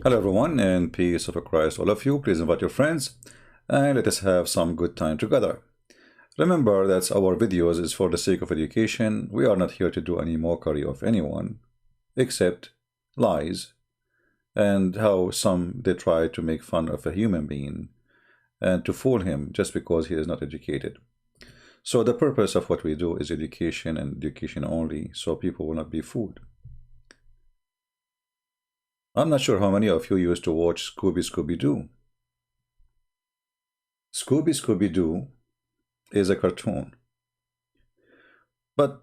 Hello everyone, and peace of Christ all of you. Please invite your friends and let us have some good time together. Remember that our videos is for the sake of education. We are not here to do any mockery of anyone except lies and how some they try to make fun of a human being and to fool him just because he is not educated. So the purpose of what we do is education and education only, so people will not be fooled. I'm not sure how many of you used to watch Scooby-Doo. Scooby-Doo is a cartoon. But,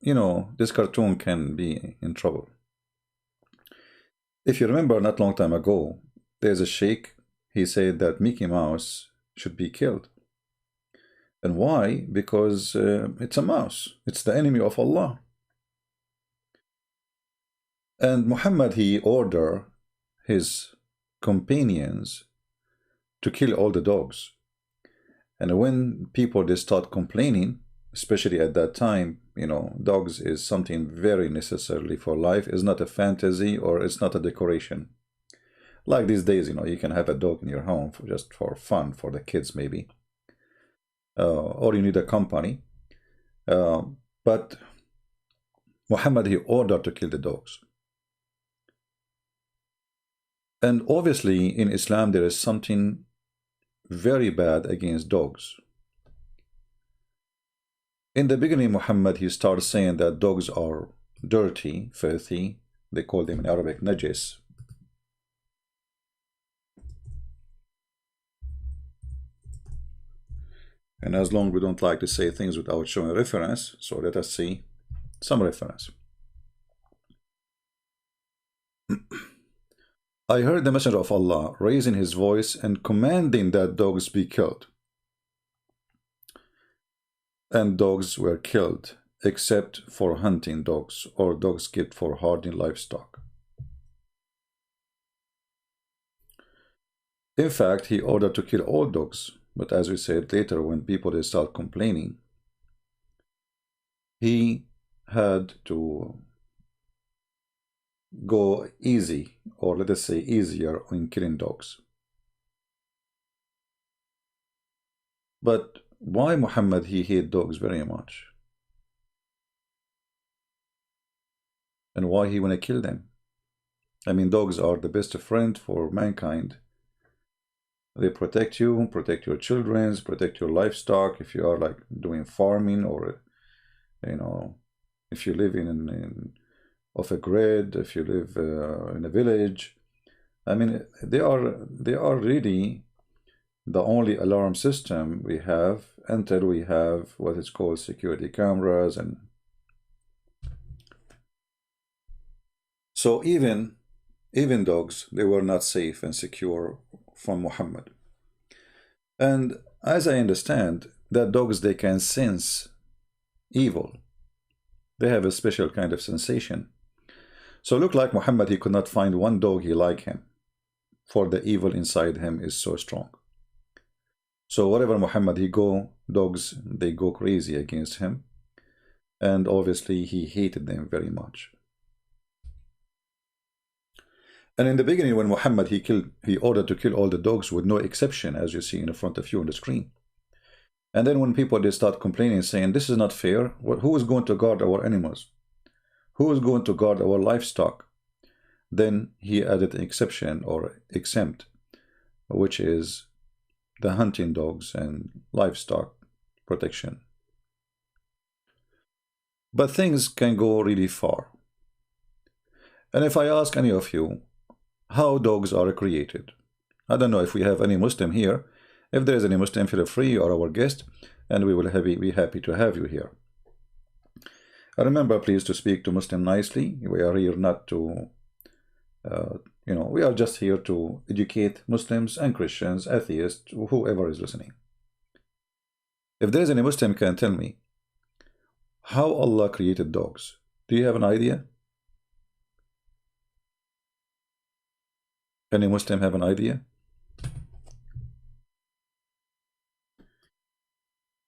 this cartoon can be in trouble. If you remember not long time ago, there's a sheikh, he said that Mickey Mouse should be killed. And why? Because it's a mouse. It's the enemy of Allah. And Muhammad, he ordered his companions to kill all the dogs. And when people they start complaining, especially at that time, dogs is something very necessary for life. It's not a fantasy or it's not a decoration. Like these days, you can have a dog in your home just for fun, for the kids maybe. Or you need a company. But Muhammad, he ordered to kill the dogs. And obviously in Islam there is something very bad against dogs. In the beginning, Muhammad, he starts saying that dogs are dirty, filthy. They call them in Arabic najis. And as long as we don't like to say things without showing reference, so let us see some reference. I heard the Messenger of Allah raising his voice and commanding that dogs be killed. And dogs were killed, except for hunting dogs or dogs kept for herding livestock. In fact, he ordered to kill all dogs, but as we said later, when people they start complaining, he had to go easy, or let us say easier, in killing dogs. But why Muhammad he hate dogs very much? And why he want to kill them? I mean, dogs are the best friend for mankind. They protect you, protect your children, protect your livestock. If you are like doing farming, or if you live in off a grid, if you live in a village, I mean, they are really the only alarm system we have until we have what is called security cameras. And so even dogs, they were not safe and secure from Muhammad. And as I understand, that dogs, they can sense evil. They have a special kind of sensation. So look like Muhammad, he could not find one dog he like him, for the evil inside him is so strong. So wherever Muhammad he go, dogs, they go crazy against him. And obviously he hated them very much. And in the beginning, when Muhammad he ordered to kill all the dogs with no exception, as you see in front of you on the screen. And then when people they start complaining, saying this is not fair, who is going to guard our animals? Who is going to guard our livestock? Then he added an exception or exempt, which is the hunting dogs and livestock protection. But things can go really far. And if I ask any of you how dogs are created, I don't know if we have any Muslim here. If there is any Muslim, feel free, or our guest, and we will be happy to have you here. Remember, please, to speak to Muslim nicely. We are here not to, we are just here to educate Muslims and Christians, atheists, whoever is listening. If there is any Muslim, can tell me how Allah created dogs. Do you have an idea? Any Muslim have an idea?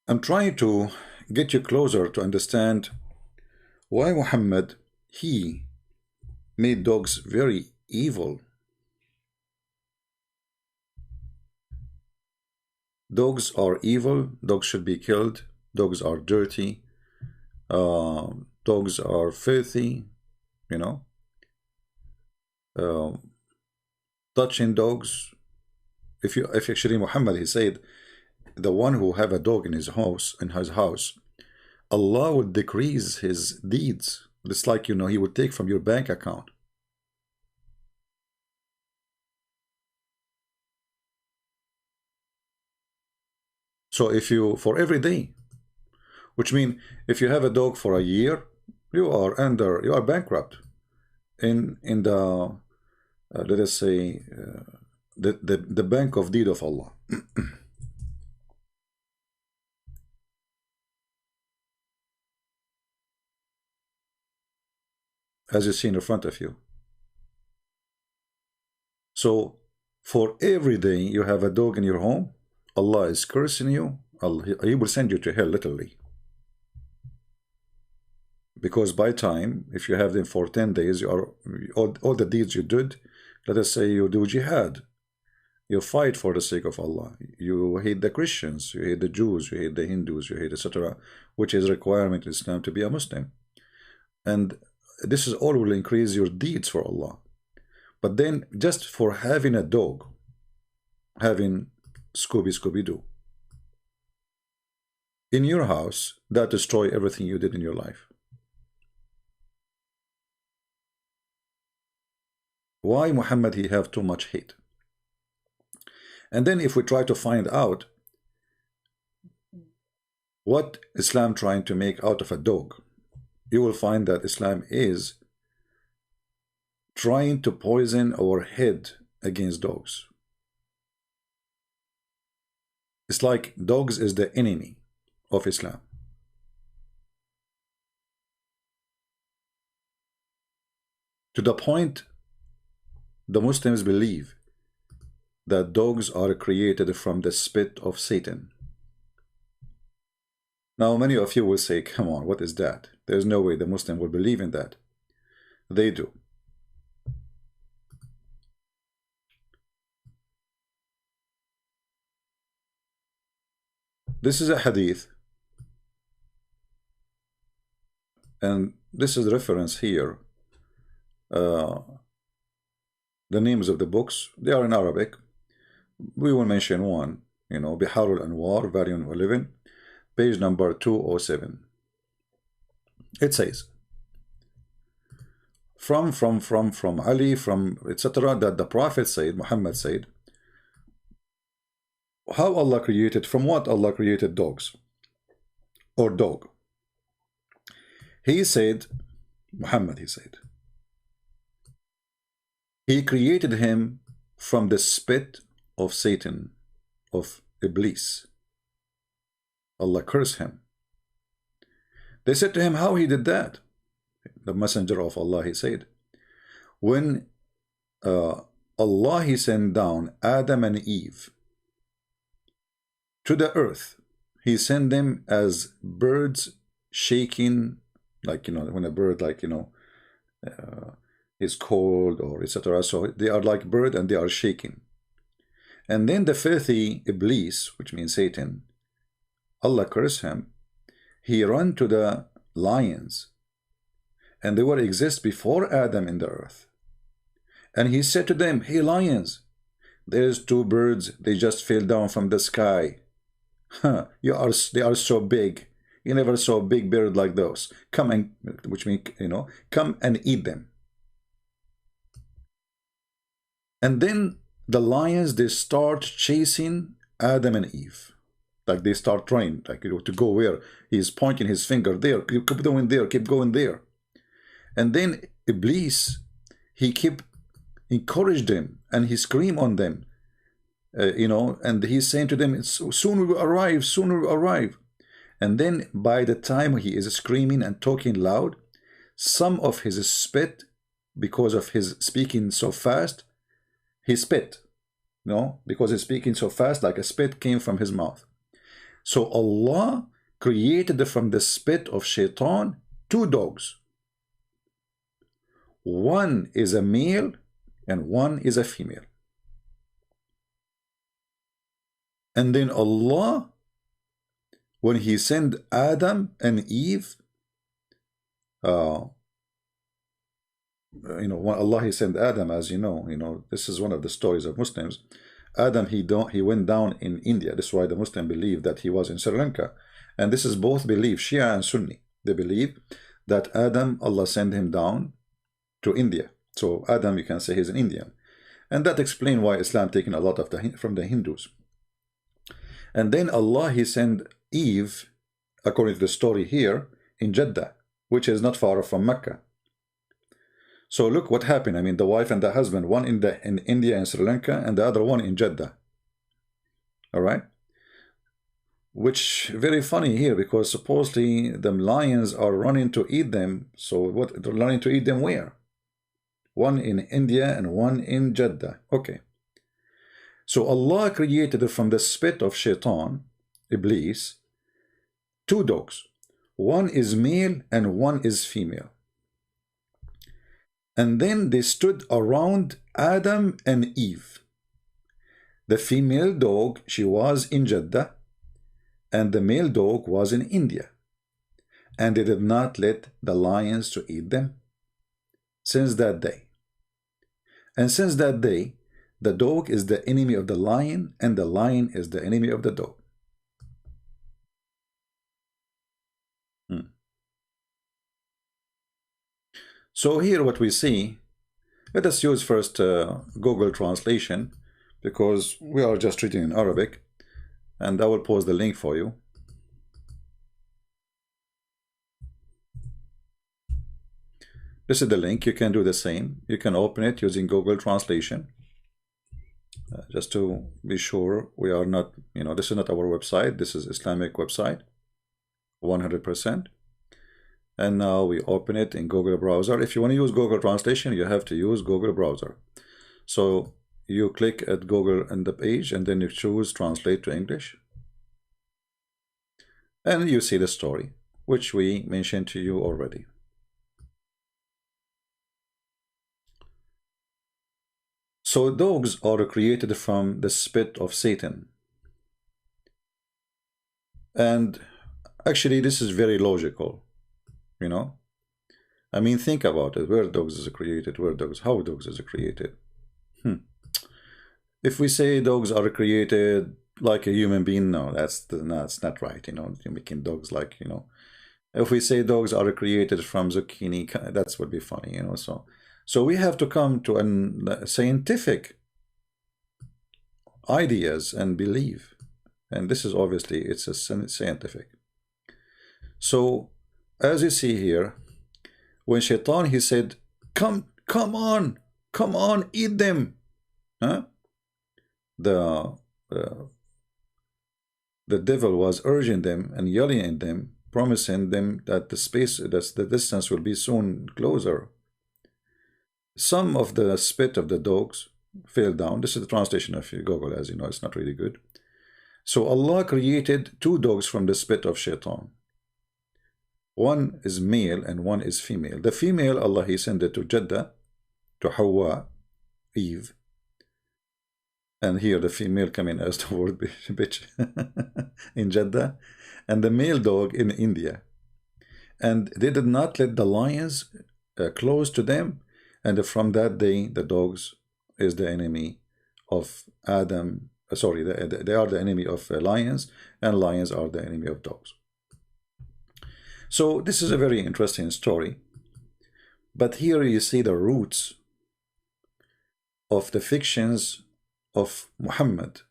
I'm trying to get you closer to understand why Muhammad, he made dogs very evil Dogs are evil. Dogs should be killed. Dogs are dirty. Dogs are filthy. You know, touching dogs. If actually Muhammad, he said, the one who have a dog in his house, Allah would decrease his deeds. It's like, you know, he would take from your bank account. So if you, for every day, which means if you have a dog for a year, you are bankrupt in the let us say the bank of deed of Allah. As you see in front of you. So for every day you have a dog in your home, Allah is cursing you. He will send you to hell, literally. Because by time, if you have them for 10 days, you are all the deeds you did. Let us say you do jihad, you fight for the sake of Allah, you hate the Christians, you hate the Jews, you hate the Hindus, you hate etc., which is a requirement in Islam to be a Muslim. And this is all will increase your deeds for Allah. But then just for having a dog, having Scooby-Doo in your house, that destroy everything you did in your life. Why Muhammad he have too much hate? And then if we try to find out what Islam trying to make out of a dog, you will find that Islam is trying to poison our head against dogs. It's like dogs is the enemy of Islam. To the point the Muslims believe that dogs are created from the spit of Satan. Now many of you will say, come on, what is that? There's no way the Muslim will believe in that. They do. This is a hadith, and this is reference here. The names of the books, they are in Arabic. We will mention one, you know, Bihar al-Anwar, volume 11, page number 207. It says, from Ali, from etc., that the Prophet said, Muhammad said, how Allah created, from what Allah created dogs or dog. He said, Muhammad, he said, he created him from the spit of Satan, of Iblis. Allah cursed him. They said to him, how he did that? The messenger of Allah, he said, when Allah, he sent down Adam and Eve to the earth, he sent them as birds shaking, like, you know, when a bird, like, you know, is cold or etc. So they are like bird and they are shaking. And then the filthy Iblis, which means Satan, Allah cursed him. He ran to the lions, and they were exist before Adam in the earth. And he said to them, hey lions, there's two birds, they just fell down from the sky. They are so big. You never saw a big bird like those. Come and, which means, you know, come and eat them. And then the lions, they start chasing Adam and Eve. Like they start trying, like, you know, to go where he's pointing his finger there, keep going there, keep going there. And then Iblis, he kept encouraged them and he screamed on them, you know, and he's saying to them, soon we will arrive, soon we will arrive. And then by the time he is screaming and talking loud, some of his spit, because of his speaking so fast, he spit, you know, because he's speaking so fast, like a spit came from his mouth. So Allah created from the spit of Shaitan two dogs. One is a male and one is a female. And then Allah, when he sent Adam and Eve, when Allah he sent Adam, as you know, this is one of the stories of Muslims. Adam, he went down in India. This is why the Muslim believe that he was in Sri Lanka. And this is both belief, Shia and Sunni. They believe that Adam, Allah sent him down to India. So Adam, you can say he's an Indian. And that explains why Islam taken a lot of from the Hindus. And then Allah, he sent Eve, according to the story here, in Jeddah, which is not far from Mecca. So look what happened. I mean, the wife and the husband, one in India and Sri Lanka, and the other one in Jeddah. All right? Which very funny here, because supposedly the lions are running to eat them. So what? They're running to eat them where? One in India and one in Jeddah. Okay. So Allah created from the spit of Shaitan, Iblis, two dogs. One is male and one is female. And then they stood around Adam and Eve. The female dog, she was in Jeddah, and the male dog was in India. And they did not let the lions to eat them since that day. And since that day, the dog is the enemy of the lion, and the lion is the enemy of the dog. So here what we see, let us use first Google Translation, because we are just reading in Arabic, and I will post the link for you. This is the link. You can do the same. You can open it using Google Translation. Just to be sure we are not, this is not our website. This is Islamic website, 100%. And now we open it in Google browser. If you want to use Google Translation, you have to use Google browser. So you click at Google on the page, and then you choose Translate to English. And you see the story, which we mentioned to you already. So dogs are created from the spit of Satan. And actually this is very logical, I mean, think about it. Where dogs is created? How dogs is created? If we say dogs are created like a human being, no, that's not right. You're making dogs like, If we say dogs are created from zucchini, that would be funny, So we have to come to scientific ideas and belief. And this is obviously, it's a scientific. So as you see here, when Shaitan, he said, come on, eat them. Huh? The devil was urging them and yelling at them, promising them that the distance will be soon closer. Some of the spit of the dogs fell down. This is the translation of Google, as you know, it's not really good. So Allah created two dogs from the spit of Shaitan. One is male and one is female. The female, Allah, he sent it to Jeddah, to Hawa, Eve. And here the female coming as the word bitch in Jeddah. And the male dog in India. And they did not let the lions close to them. And from that day, the dogs is the enemy of Adam. Sorry, they are the enemy of lions, and lions are the enemy of dogs. So this is a very interesting story. But here you see the roots of the fictions of Muhammad.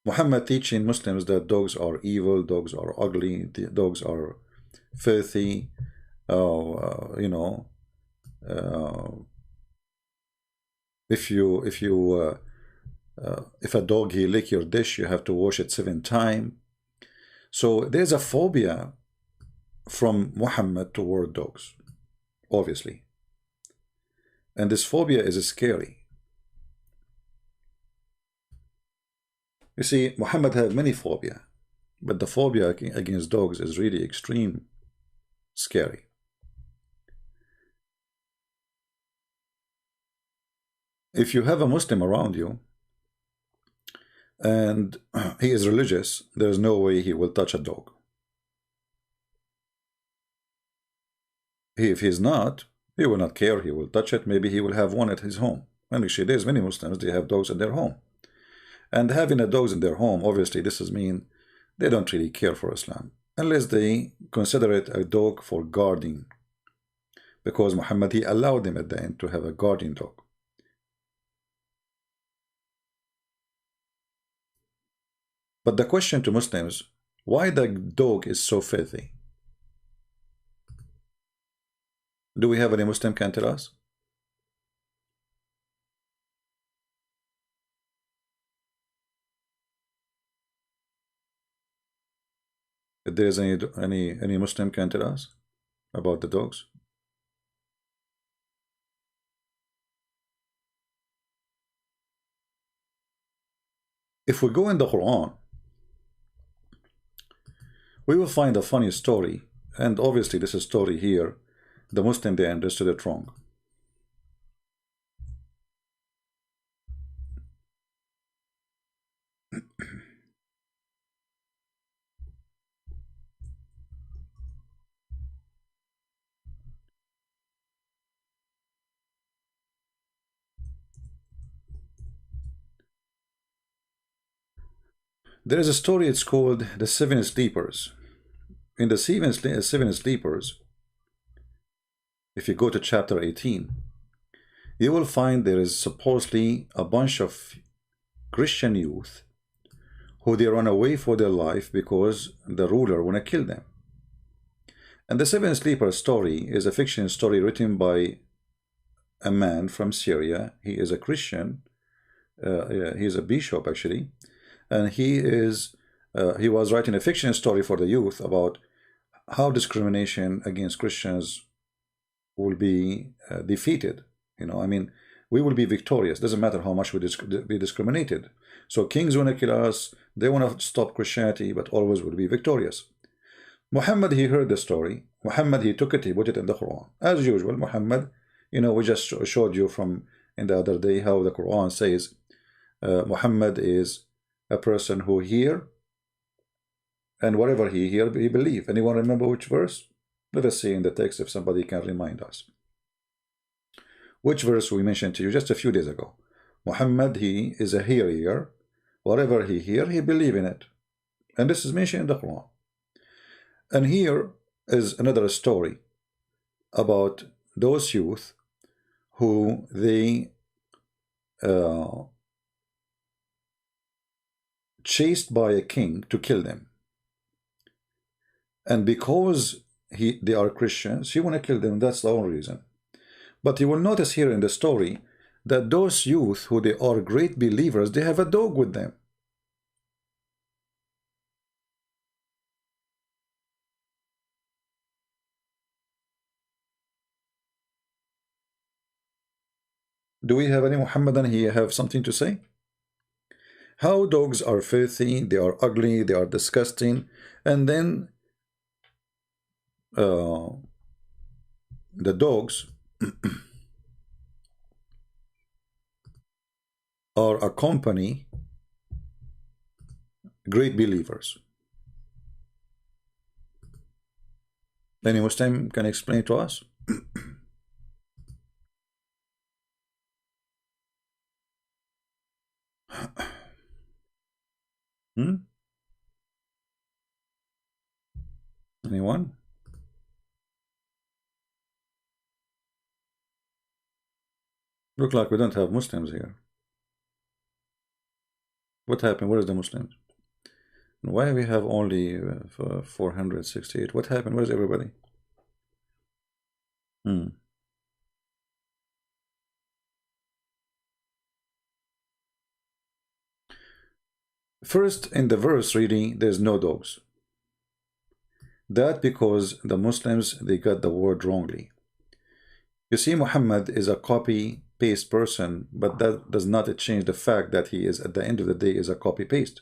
Muhammad teaching Muslims that dogs are evil, dogs are ugly, dogs are filthy, if a dog he lick your dish, you have to wash it 7 times. So there's a phobia from Muhammad toward dogs, obviously, and this phobia is scary. You see, Muhammad had many phobia, but the phobia against dogs is really extreme, scary. If you have a Muslim around you and he is religious, there's no way he will touch a dog. If he's not, he will not care, he will touch it, maybe he will have one at his home. And actually there's many Muslims, they have dogs in their home. And having a dogs in their home, obviously this is mean they don't really care for Islam, unless they consider it a dog for guarding, because Muhammad, he allowed them at the end to have a guardian dog. But the question to Muslims, why the dog is so filthy? Do we have any Muslim can tell us? If there is any Muslim can tell us about the dogs? If we go in the Quran, we will find a funny story, and obviously this is story here, the Muslim, they understood it wrong. There is a story, it's called the Seven Sleepers. In the Seven Sleepers, if you go to chapter 18, you will find there is supposedly a bunch of Christian youth who they run away for their life because the ruler want to kill them. And the Seven Sleepers story is a fiction story written by a man from Syria. He is a Christian. He is a bishop actually, and he was writing a fiction story for the youth about how discrimination against Christians will be defeated. You know, I mean, we will be victorious. Doesn't matter how much we be discriminated. So kings want to kill us. They want to stop Christianity, but always will be victorious. Muhammad, he heard the story. Muhammad, he took it, he put it in the Quran. As usual, Muhammad, you know, we just showed you from in the other day how the Quran says Muhammad is a person who hear, and whatever he hear, he believe. Anyone remember which verse? Let us see in the text if somebody can remind us. Which verse we mentioned to you just a few days ago. Muhammad, he is a hearer. Whatever he hear, he believe in it. And this is mentioned in the Quran. And here is another story about those youth who they chased by a king to kill them. And because they are Christians, he want to kill them. That's the only reason. But you will notice here in the story that those youth who they are great believers, they have a dog with them. Do we have any Muhammadan here have something to say? How dogs are filthy, they are ugly, they are disgusting, and then the dogs are accompany great believers. Any Muslim can explain to us? Anyone? Look like we don't have Muslims here. What happened? Where is the Muslims? Why we have only 468? What happened? Where's everybody? First, in the verse reading, there's no dogs. That because the Muslims, they got the word wrongly. You see, Muhammad is a copy-paste person, but that does not change the fact that he is, at the end of the day, is a copy-paste.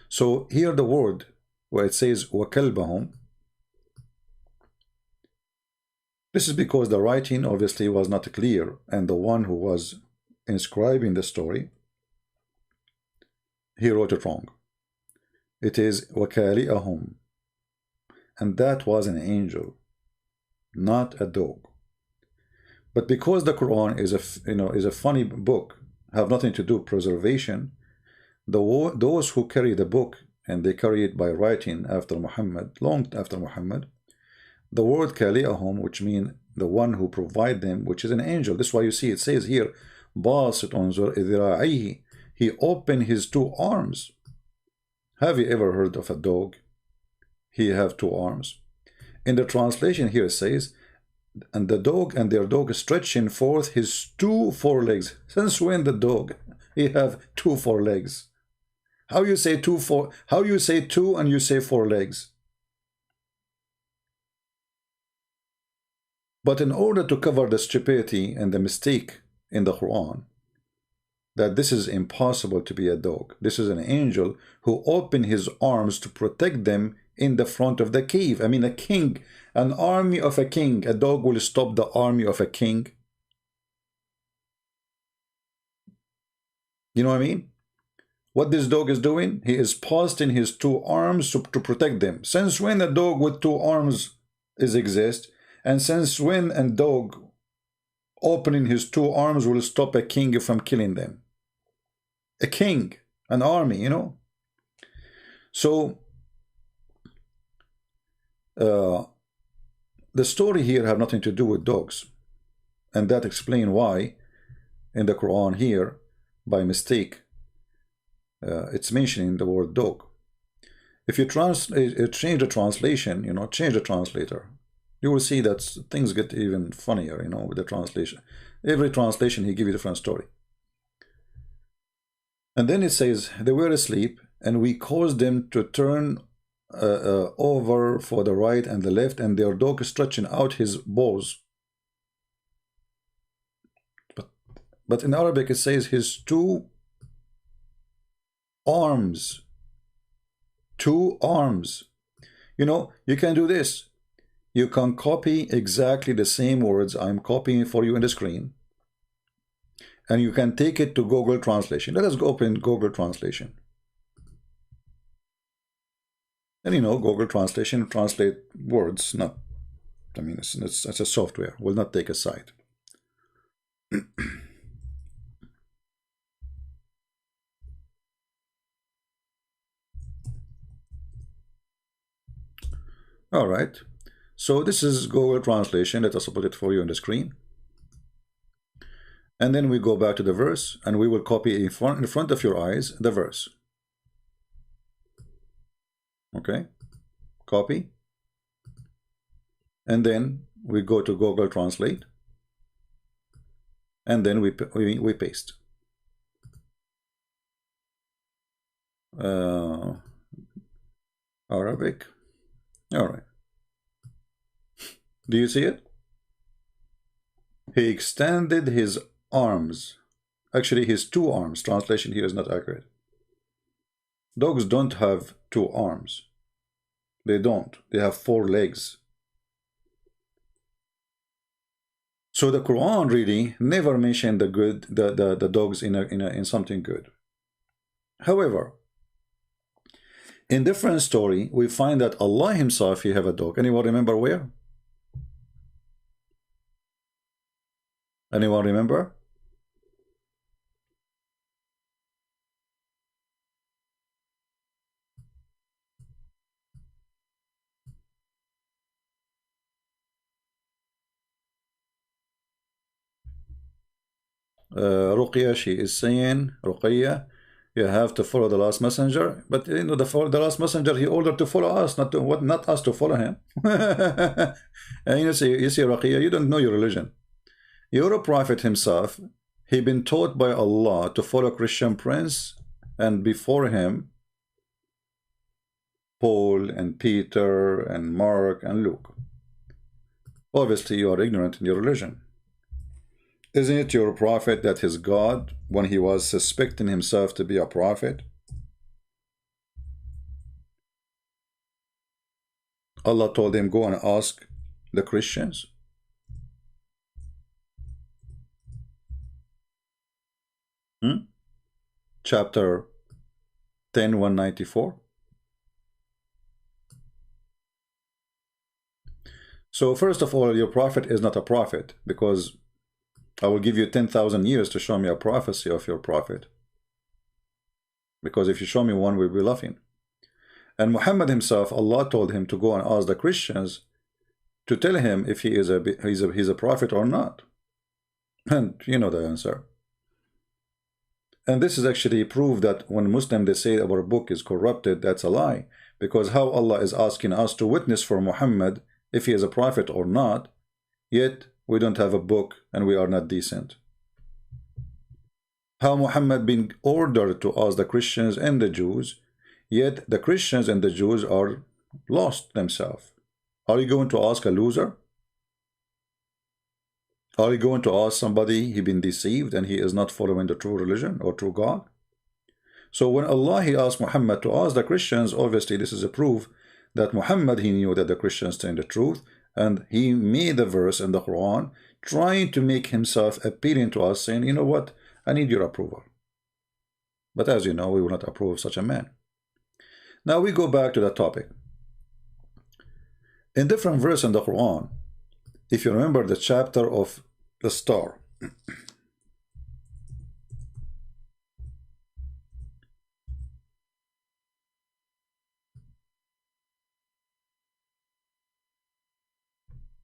So here the word where it says وَكَلْبَهُمْ, this is because the writing obviously was not clear, and the one who was inscribing the story, he wrote it wrong. It is وَكَالِئَهُمْ, and that was an angel, not a dog. But because the Quran is a funny book, have nothing to do with preservation, those who carry the book, and they carry it by writing after Muhammad, long after Muhammad, the word Kali'ahum, which means the one who provide them, which is an angel. That's why you see it says here, Basit unzur idhira'ihi, he opened his two arms. Have you ever heard of a dog? He have two arms. In the translation here it says, and the dog and their dog stretching forth his two forelegs. Since when the dog he have two forelegs? How you say two and you say four legs? But in order to cover the stupidity and the mistake in the Quran, that this is impossible to be a dog, this is an angel who opened his arms to protect them in the front of the cave. I mean, a king, an army of a king. A dog will stop the army of a king. You know what I mean? What this dog is doing, he is posting his two arms to protect them. Since when a dog with two arms exist? And since when a dog opening his two arms will stop a king from killing them? A king, an army, you know? So, the story here have nothing to do with dogs. And that explains why in the Quran here, by mistake, it's mentioning the word dog. If you change the translation, you know, change the translator, you will see that things get even funnier, you know, with the translation. Every translation, he gives you a different story. And then it says, they were asleep, and we caused them to turn over for the right and the left, and their dog stretching out his paws. But in Arabic, it says his two arms. Two arms. You know, you can do this. You can copy exactly the same words I'm copying for you in the screen, and you can take it to Google Translation. Let us go open Google Translation. And you know, Google Translation translate words, not, I mean, it's a software, will not take a side. All right. So this is Google Translation. Let us put it for you on the screen. And then we go back to the verse, and we will copy in front of your eyes the verse. Okay, copy. And then we go to Google Translate. And then we paste. Arabic. All right. Do you see it? He extended his arms. Actually, his two arms. Translation here is not accurate. Dogs don't have two arms. They don't. They have four legs. So the Quran really never mentioned the dogs in something good. However, in different story, we find that Allah himself, he have a dog. Anyone remember where? Anyone remember? Ruqya, she is saying, Ruqya, you have to follow the last messenger. But you know, the last messenger, he ordered to follow us, not us to follow him. And you see, Ruqya, you don't know your religion. Your prophet himself, he been taught by Allah to follow Christian prince, and before him, Paul and Peter and Mark and Luke. Obviously, you are ignorant in your religion. Isn't it your prophet that is God when he was suspecting himself to be a prophet? Allah told him, go and ask the Christians. Chapter 10:194. So first of all, your prophet is not a prophet, because I will give you 10,000 years to show me a prophecy of your prophet. Because if you show me one, we'll be laughing. And Muhammad himself, Allah told him to go and ask the Christians to tell him if he's a prophet or not. And you know the answer. And this is actually proof that when Muslims they say our book is corrupted, that's a lie. Because how Allah is asking us to witness for Muhammad if he is a prophet or not, yet we don't have a book and we are not decent. How Muhammad been ordered to ask the Christians and the Jews, yet the Christians and the Jews are lost themselves. Are you going to ask a loser? Are you going to ask somebody he been deceived and he is not following the true religion or true God? So when Allah he asked Muhammad to ask the Christians, obviously this is a proof that Muhammad he knew that the Christians tell the truth, and he made the verse in the Quran trying to make himself appealing to us, saying, you know what, I need your approval. But as you know, we will not approve such a man. Now we go back to the topic. In different verses in the Quran, if you remember the chapter of the star,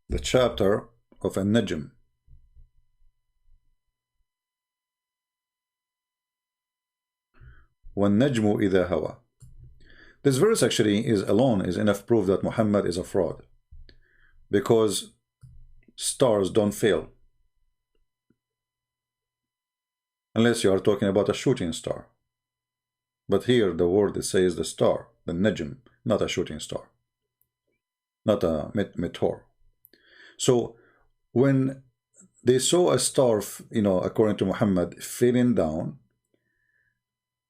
the chapter of An-Najm, وَالنَّجْمُ إِذَا هَوَى. This verse actually is enough proof that Muhammad is a fraud, because stars don't fail unless you are talking about a shooting star. But here the word it says the star, the Najm, not a shooting star, not a meteor. So when they saw a star, according to Muhammad, falling down,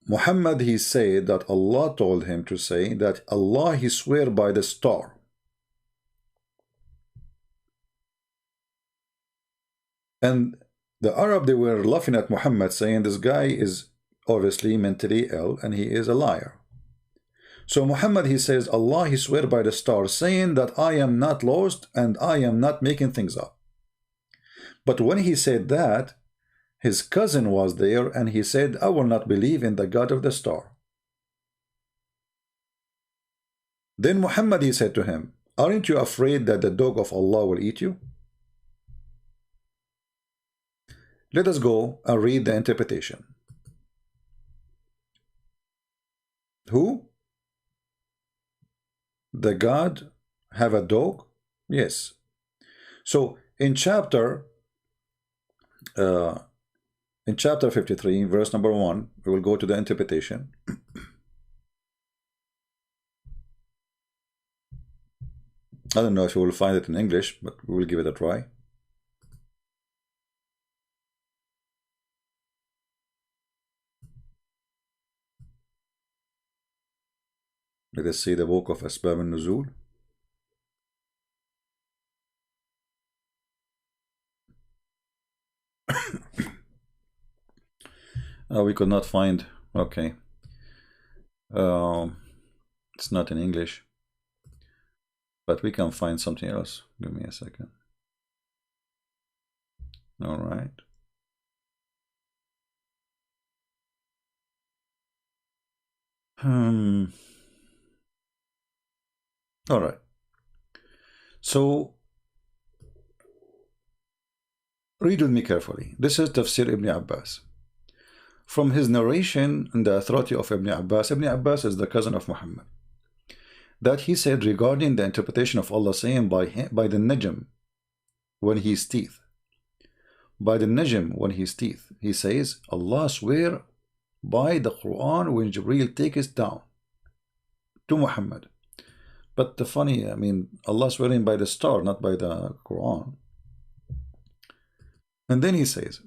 Muhammad he said that Allah told him to say that Allah he swear by the star. And the Arab, they were laughing at Muhammad, saying this guy is obviously mentally ill and he is a liar. So Muhammad he says Allah he swear by the star, saying that I am not lost and I am not making things up. But when he said that, his cousin was there and he said, I will not believe in the God of the star. Then Muhammad he said to him, aren't you afraid that the dog of Allah will eat you? Let us go and read the interpretation. Who? The God have a dog? Yes. So in chapter 53, verse number 1, we will go to the interpretation. I don't know if you will find it in English, but we will give it a try. Let us see the book of Asbab al-Nuzul. We could not find. Okay. It's not in English, but we can find something else. Give me a second. All right. All right. So read with me carefully. This is Tafsir Ibn Abbas. From his narration and the authority of Ibn Abbas is the cousin of Muhammad, that he said regarding the interpretation of Allah saying by the Najm when his teeth. By the Najm when his teeth. He says, Allah swear by the Quran when Jibreel takes it down to Muhammad. But the funny, Allah swearing by the star, not by the Quran. And then he says,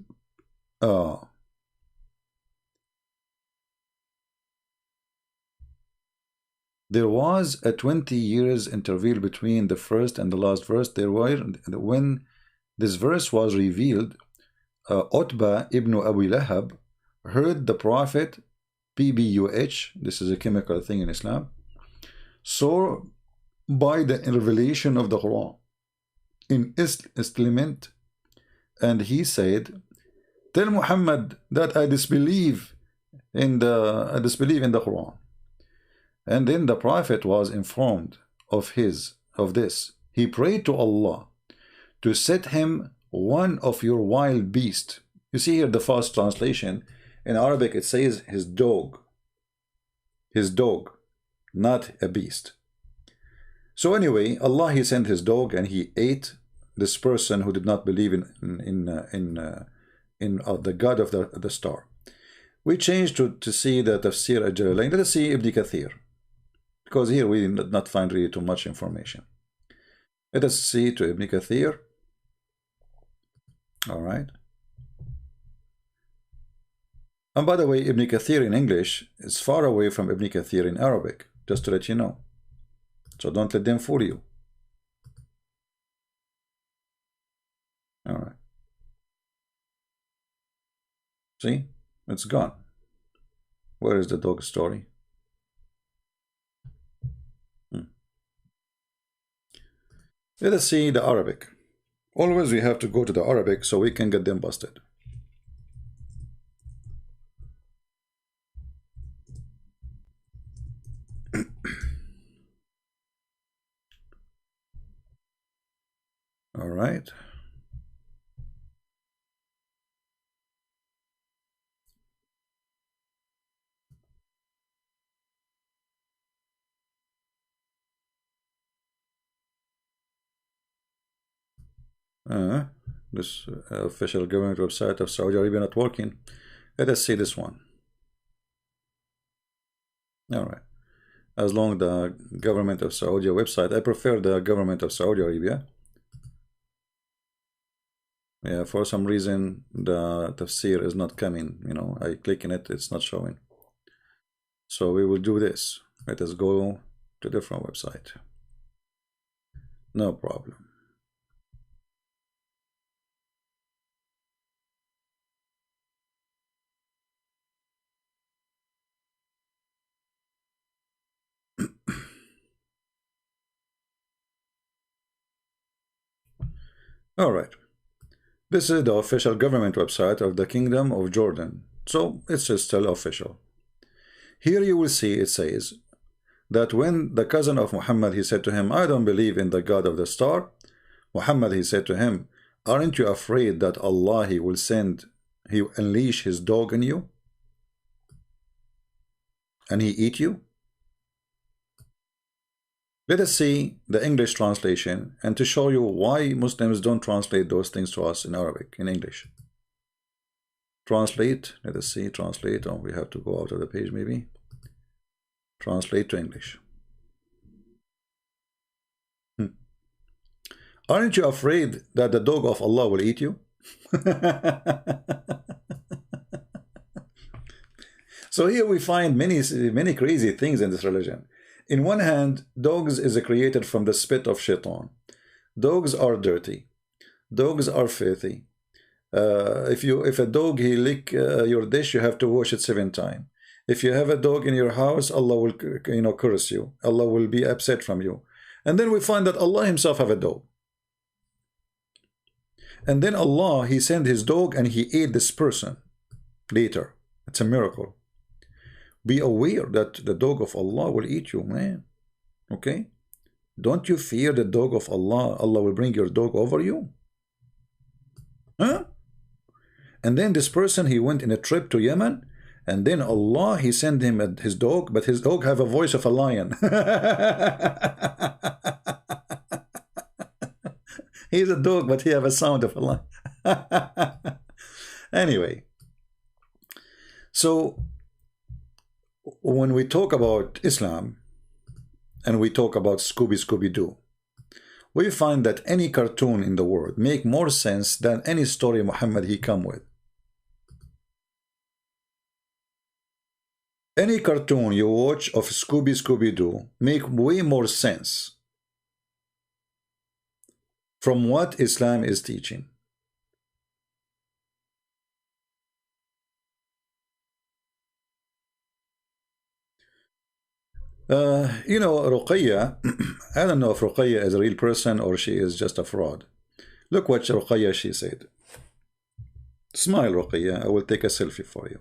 there was a 20 years interval between the first and the last verse. When this verse was revealed, Utbah ibn Abi Lahab heard the Prophet PBUH, this is a chemical thing in Islam, so by the revelation of the Quran in Islamment, and he said, tell Muhammad that I disbelieve in the Quran. And then the Prophet was informed of this. He prayed to Allah to set him one of your wild beasts. You see here the fast translation. In Arabic it says his dog. His dog, not a beast. So anyway, Allah, he sent his dog and he ate this person who did not believe in the God of the star. We changed to see the Tafsir al-Jalalain. Let us see Ibn Kathir, because here we did not find really too much information. Let us see to Ibn Kathir. All right. And by the way, Ibn Kathir in English is far away from Ibn Kathir in Arabic, just to let you know. So don't let them fool you. All right. See? It's gone. Where is the dog story? Let us see the Arabic. Always we have to go to the Arabic so we can get them busted. All right. This official government website of Saudi Arabia not working. Let us see this one. All right. As long the government of Saudi website, I prefer the government of Saudi Arabia. Yeah, for some reason the tafsir is not coming. You know, I click in it, it's not showing. So we will do this. Let us go to a different website. No problem. All right. This is the official government website of the Kingdom of Jordan. So it's still official. Here you will see it says that when the cousin of Muhammad, he said to him, I don't believe in the God of the star. Muhammad, he said to him, aren't you afraid that Allah, he will unleash his dog in you? And he eat you? Let us see the English translation, and to show you why Muslims don't translate those things to us in Arabic, in English. Translate, let us see, translate. Oh, we have to go out of the page maybe. Translate to English. Aren't you afraid that the dog of Allah will eat you? So here we find many crazy things in this religion. In one hand, dogs is created from the spit of shaitan. Dogs are dirty. Dogs are filthy. If a dog he lick your dish, you have to wash it 7 times. If you have a dog in your house, Allah will curse you. Allah will be upset from you. And then we find that Allah himself have a dog. And then Allah, he sent his dog and he ate this person later. It's a miracle. Be aware that the dog of Allah will eat you, man. Okay? Don't you fear the dog of Allah? Allah will bring your dog over you. Huh? And then this person, he went in a trip to Yemen, and then Allah, he sent him his dog, but his dog have a voice of a lion. He's a dog, but he have a sound of a lion. Anyway, so when we talk about Islam and we talk about Scooby-Doo, we find that any cartoon in the world make more sense than any story Muhammad he come with. Any cartoon you watch of Scooby-Doo make way more sense from what Islam is teaching. You know, Ruqayya, I don't know if Ruqayya is a real person or she is just a fraud. Look what Ruqayya she said. Smile, Ruqayya. I will take a selfie for you.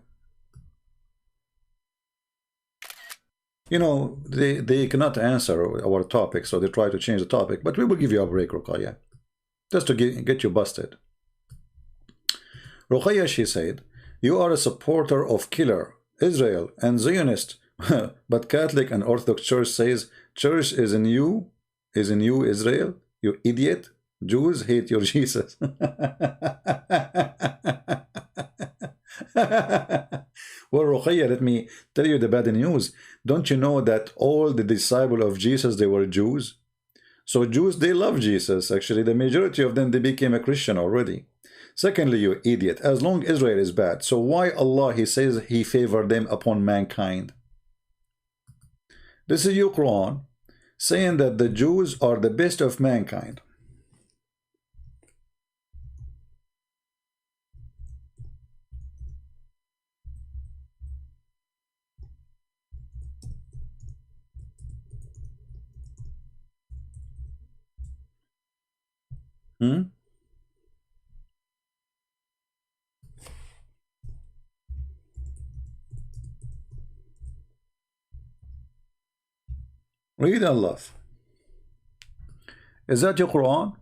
You know, they cannot answer our topic, so they try to change the topic. But we will give you a break, Ruqayya, just to get you busted. Ruqayya, she said, you are a supporter of killer, Israel, and Zionist. But Catholic and Orthodox Church says church is in you, Israel, you idiot. Jews hate your Jesus. Well, Ruqayya, let me tell you the bad news. Don't you know that all the disciples of Jesus, they were Jews? So Jews, they love Jesus. Actually, the majority of them, they became a Christian already. Secondly, you idiot, as long Israel is bad, so why Allah, he says he favored them upon mankind? This is your Quran saying that the Jews are the best of mankind. Read Allah. Is that your Quran?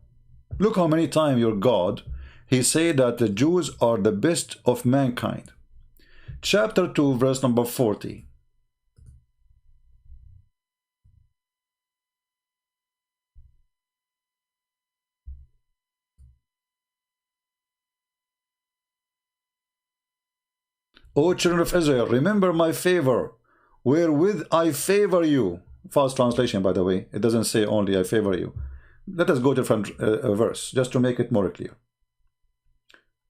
Look how many times your God, he said that the Jews are the best of mankind. Chapter 2, verse number 40. O children of Israel, remember my favor, wherewith I favor you. False translation, by the way. It doesn't say only I favor you. Let us go to different verse, just to make it more clear.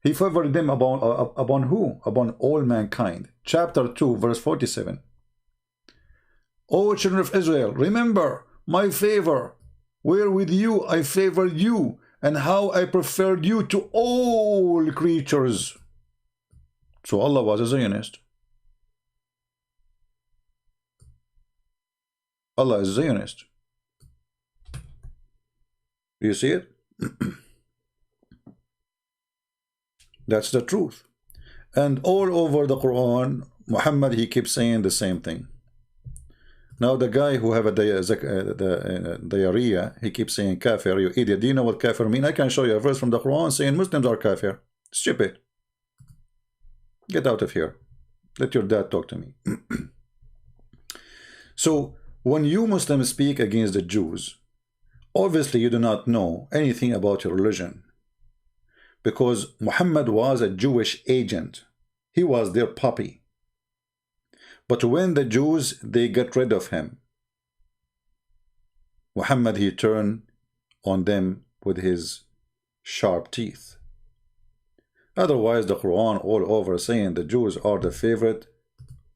He favored them upon who? Upon all mankind. Chapter 2, verse 47. O children of Israel, remember my favor, wherewith you I favored you, and how I preferred you to all creatures. So Allah was a Zionist. Allah is a Zionist. Do you see it? That's the truth. And all over the Quran, Muhammad, he keeps saying the same thing. Now the guy who have a diarrhea, he keeps saying kafir, you idiot. Do you know what kafir mean? I can show you a verse from the Quran saying Muslims are kafir. Stupid. Get out of here. Let your dad talk to me. So when you Muslims speak against the Jews, obviously you do not know anything about your religion, because Muhammad was a Jewish agent. He was their puppy. But when the Jews, they get rid of him, Muhammad, he turned on them with his sharp teeth. Otherwise, the Quran all over saying the Jews are the favorite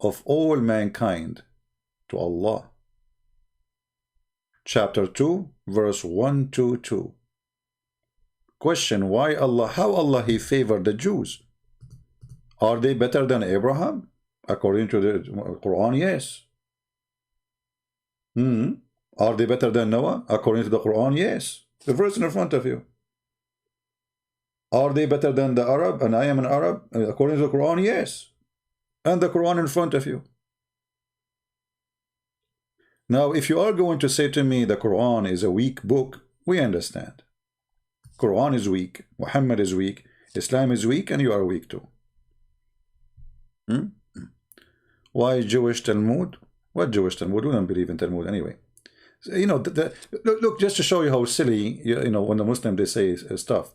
of all mankind to Allah. Chapter 2, verse 122. Question, why Allah, how Allah he favored the Jews? Are they better than Abraham? According to the Quran, yes. Are they better than Noah? According to the Quran, yes. The verse in front of you. Are they better than the Arab? And I am an Arab? According to the Quran, yes. And the Quran in front of you. Now, if you are going to say to me the Quran is a weak book, we understand. Quran is weak, Muhammad is weak, Islam is weak, and you are weak too. Why Jewish Talmud? What Jewish Talmud? We don't believe in Talmud anyway. So, you know, look, just to show you how silly, you know, when the Muslims, they say stuff.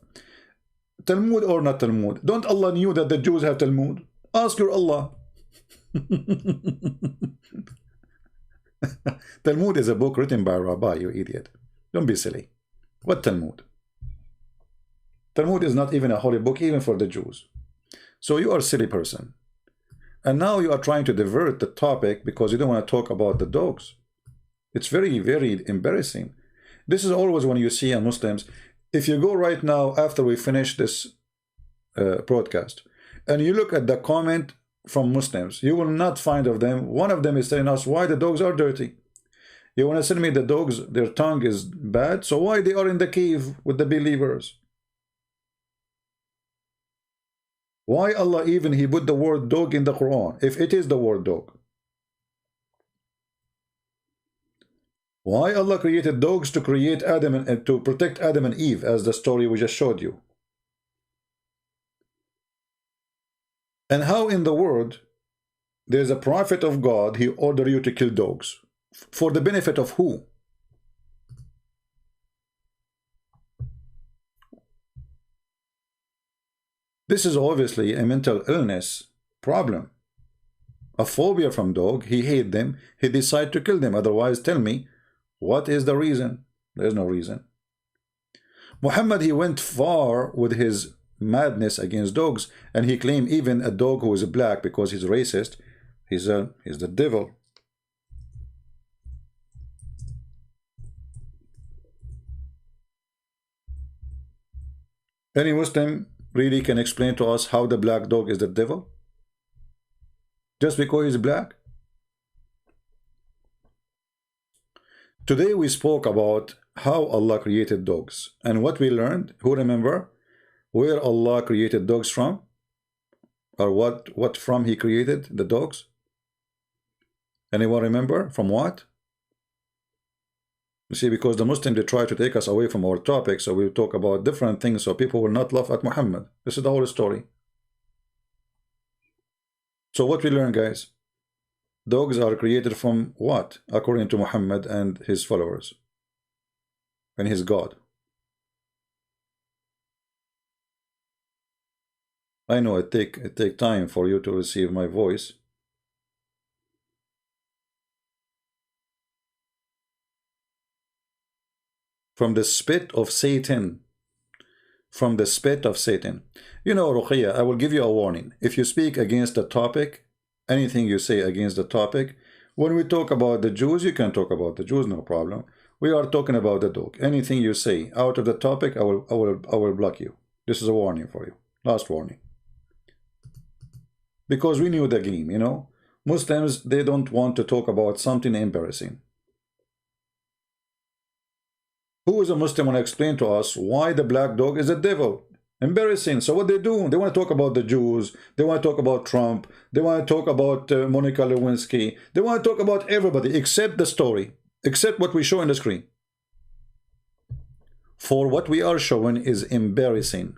Talmud or not Talmud? Don't Allah knew that the Jews have Talmud? Ask your Allah. Talmud is a book written by a rabbi, you idiot. Don't be silly. What Talmud? Talmud is not even a holy book, even for the Jews. So you are a silly person. And now you are trying to divert the topic because you don't want to talk about the dogs. It's very, very embarrassing. This is always when you see a Muslims. If you go right now, after we finish this broadcast, and you look at the comment from Muslims, you will not find of them. One of them is telling us why the dogs are dirty. You want to tell me the dogs, their tongue is bad? So why they are in the cave with the believers? Why Allah even He put the word dog in the Quran, if it is the word dog? Why Allah created dogs to create Adam and to protect Adam and Eve, as the story we just showed you? And how in the world there's a prophet of God, he ordered you to kill dogs? For the benefit of who? This is obviously a mental illness problem. A phobia from dog, he hate them, he decide to kill them. Otherwise, tell me, what is the reason? There's no reason. Muhammad, he went far with his madness against dogs, and he claimed even a dog who is black, because he's racist, he's the devil. Any Muslim really can explain to us how the black dog is the devil? Just because he's black? Today we spoke about how Allah created dogs, and what we learned. Who remember where Allah created dogs from? Or what from He created the dogs? Anyone remember from what? You see, because the Muslims, they try to take us away from our topic, so we'll talk about different things so people will not laugh at Muhammad. This is the whole story. So what we learn, guys? Dogs are created from what? According to Muhammad and his followers and his God. I know it take time for you to receive my voice. From the spit of Satan. From the spit of Satan. You know, Ruqayya, I will give you a warning. If you speak against the topic, anything you say against the topic, when we talk about the Jews, you can talk about the Jews, no problem. We are talking about the dog. Anything you say out of the topic, I will block you. This is a warning for you. Last warning. Because we knew the game, you know. Muslims, they don't want to talk about something embarrassing. Who is a Muslim want to explain to us why the black dog is a devil? Embarrassing. So what they do? They want to talk about the Jews. They want to talk about Trump. They want to talk about Monica Lewinsky. They want to talk about everybody except the story, except what we show on the screen. For what we are showing is embarrassing.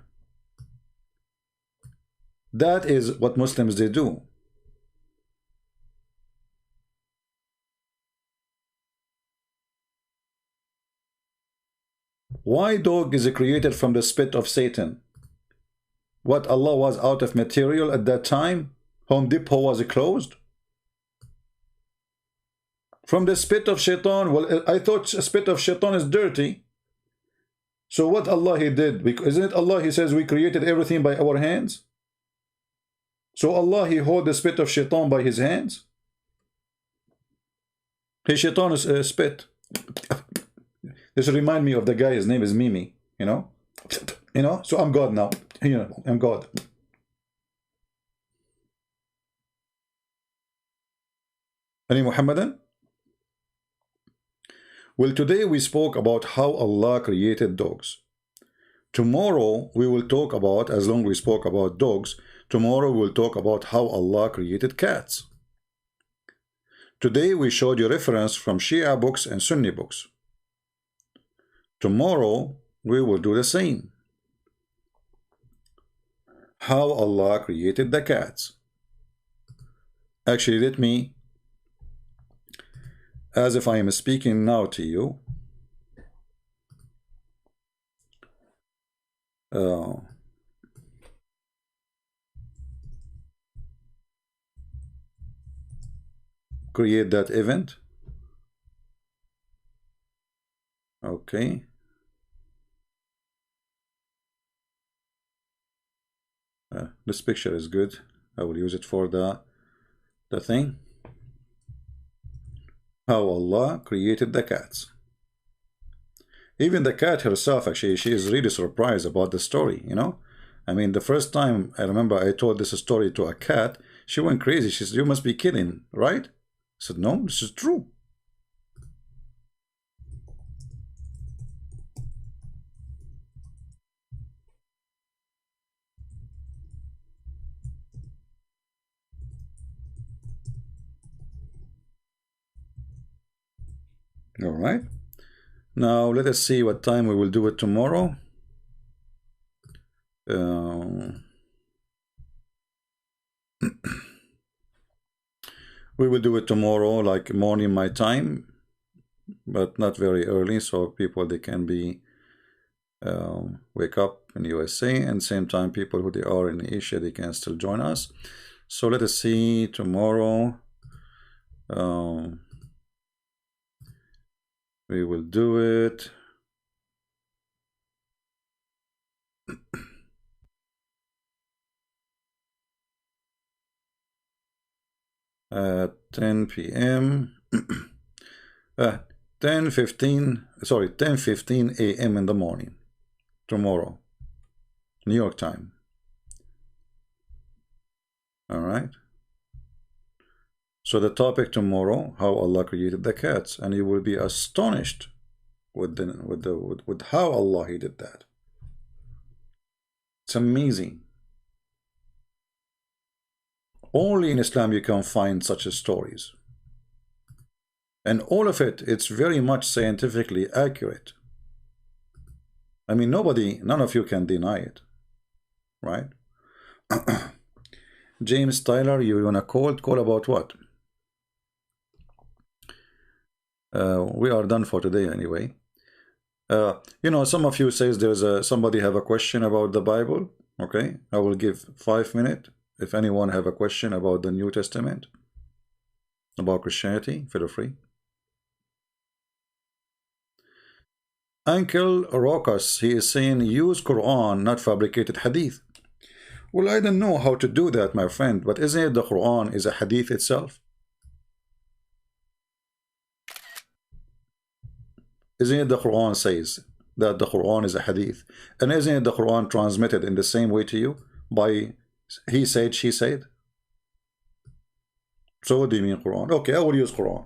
That is what Muslims they do. Why dog is created from the spit of Satan? What, Allah was out of material at that time? Home Depot was closed? From the spit of Shaitan? Well, I thought spit of Shaitan is dirty. So what Allah He did? Isn't it Allah He says we created everything by our hands? So Allah He hold the spit of Shaitan by His hands? His Shaitan is spit. This remind me of the guy, his name is Mimi, you know? So I'm God now. You know, I'm God. Any Muhammadan? Well, today we spoke about how Allah created dogs. Tomorrow we will talk about, as long as we spoke about dogs, tomorrow we'll talk about how Allah created cats. Today we showed you reference from Shia books and Sunni books. Tomorrow we will do the same. How Allah created the cats. Actually, let me, as if I am speaking now to you, create that event. Okay. This picture is good. I will use it for the thing. How Allah created the cats. Even the cat herself, actually, she is really surprised about the story, you know. I mean, the first time I remember I told this story to a cat, she went crazy. She said, "You must be kidding, right?" I said, "No, this is true." All right. Now let us see what time we will do it tomorrow. We will do it tomorrow, like morning my time, but not very early, so people they can be wake up in USA, and same time people who they are in Asia they can still join us. So let us see tomorrow. We will do it at 10 p.m. 10:15 a.m. in the morning tomorrow, New York time. All right. So the topic tomorrow, how Allah created the cats, and you will be astonished with how Allah He did that. It's amazing. Only in Islam you can find such stories. And all of it, it's very much scientifically accurate. I mean, none of you can deny it, right? James Tyler, you wanna call about what? We are done for today anyway. You know, some of you says there's somebody have a question about the Bible. Okay, I will give 5 minutes. If anyone have a question about the New Testament, about Christianity, feel free. Uncle Rokas, he is saying use Quran, not fabricated hadith. Well, I don't know how to do that, my friend, but isn't it the Quran is a hadith itself? Isn't it the Quran says that the Quran is a hadith? And isn't it the Quran transmitted in the same way to you by he said, she said? So what do you mean Quran? Okay, I will use Quran.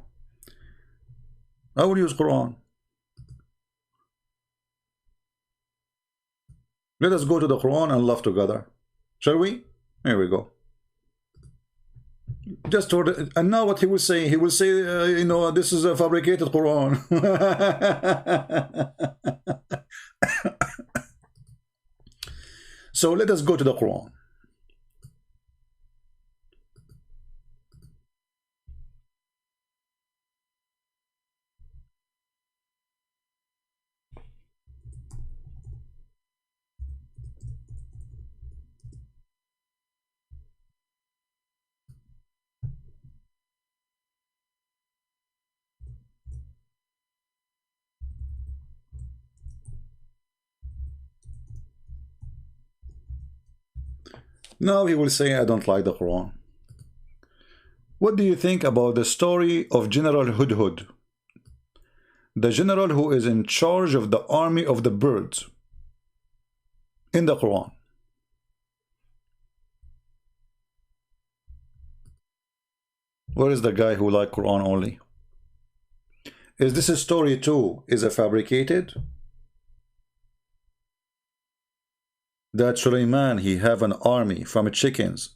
I will use Quran. Let us go to the Quran and love together. Shall we? Here we go. Just toward it. And now what he will say? He will say, you know, this is a fabricated Quran. So let us go to the Quran. Now he will say, I don't like the Quran. What do you think about the story of General Hudhud? The general who is in charge of the army of the birds in the Quran. Where is the guy who likes Quran only? Is this a story too? Is it fabricated? That Suleiman, he have an army from chickens,